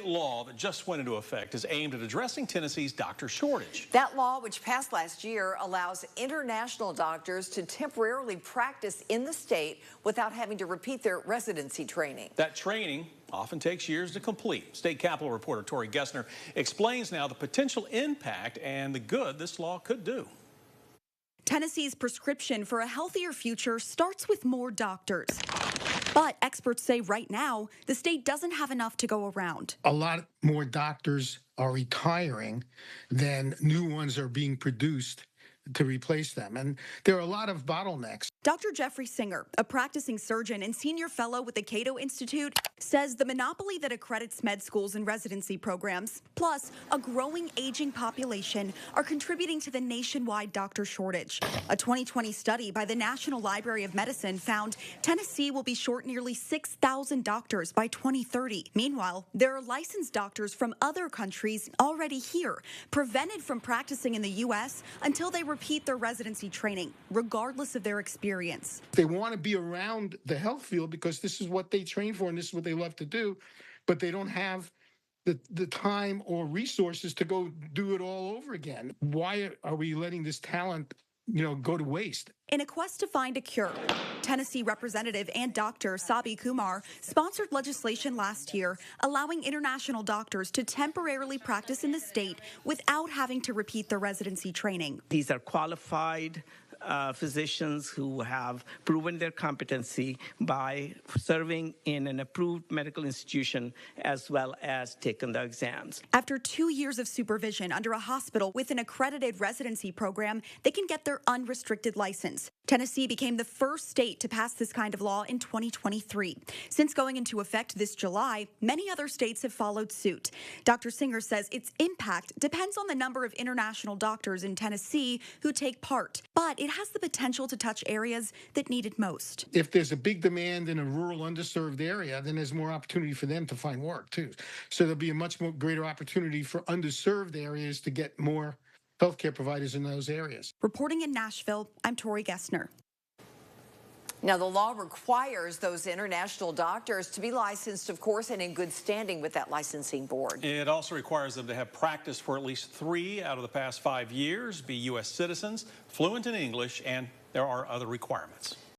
Law that just went into effect is aimed at addressing Tennessee's doctor shortage. That law, which passed last year, allows international doctors to temporarily practice in the state without having to repeat their residency training. That training often takes years to complete. State Capitol reporter Tori Gessner explains now the potential impact and the good this law could do. Tennessee's prescription for a healthier future starts with more doctors. But experts say right now, the state doesn't have enough to go around. A lot more doctors are retiring than new ones are being produced to replace them. And there are a lot of bottlenecks. Dr. Jeffrey Singer, a practicing surgeon and senior fellow with the Cato Institute, says the monopoly that accredits med schools and residency programs, plus a growing aging population, are contributing to the nationwide doctor shortage. A 2020 study by the National Library of Medicine found Tennessee will be short nearly 6,000 doctors by 2030. Meanwhile, there are licensed doctors from other countries already here, prevented from practicing in the U.S. until they repeat their residency training, regardless of their experience. They want to be around the health field because this is what they train for and this is what they love to do, but they don't have the time or resources to go do it all over again. Why are we letting this talent, go to waste? In a quest to find a cure, Tennessee Representative and Dr. Sabi Kumar sponsored legislation last year allowing international doctors to temporarily practice in the state without having to repeat their residency training. These are qualified physicians who have proven their competency by serving in an approved medical institution as well as taken the exams. After 2 years of supervision under a hospital with an accredited residency program, they can get their unrestricted license. Tennessee became the first state to pass this kind of law in 2023. Since going into effect this July, many other states have followed suit. Dr. Singer says its impact depends on the number of international doctors in Tennessee who take part, but it has the potential to touch areas that need it most. If there's a big demand in a rural, underserved area, then there's more opportunity for them to find work, too. So there'll be a much more greater opportunity for underserved areas to get more healthcare providers in those areas. Reporting in Nashville, I'm Tori Gessner. Now, the law requires those international doctors to be licensed, of course, and in good standing with that licensing board. It also requires them to have practiced for at least 3 out of the past 5 years, be U.S. citizens, fluent in English, and there are other requirements.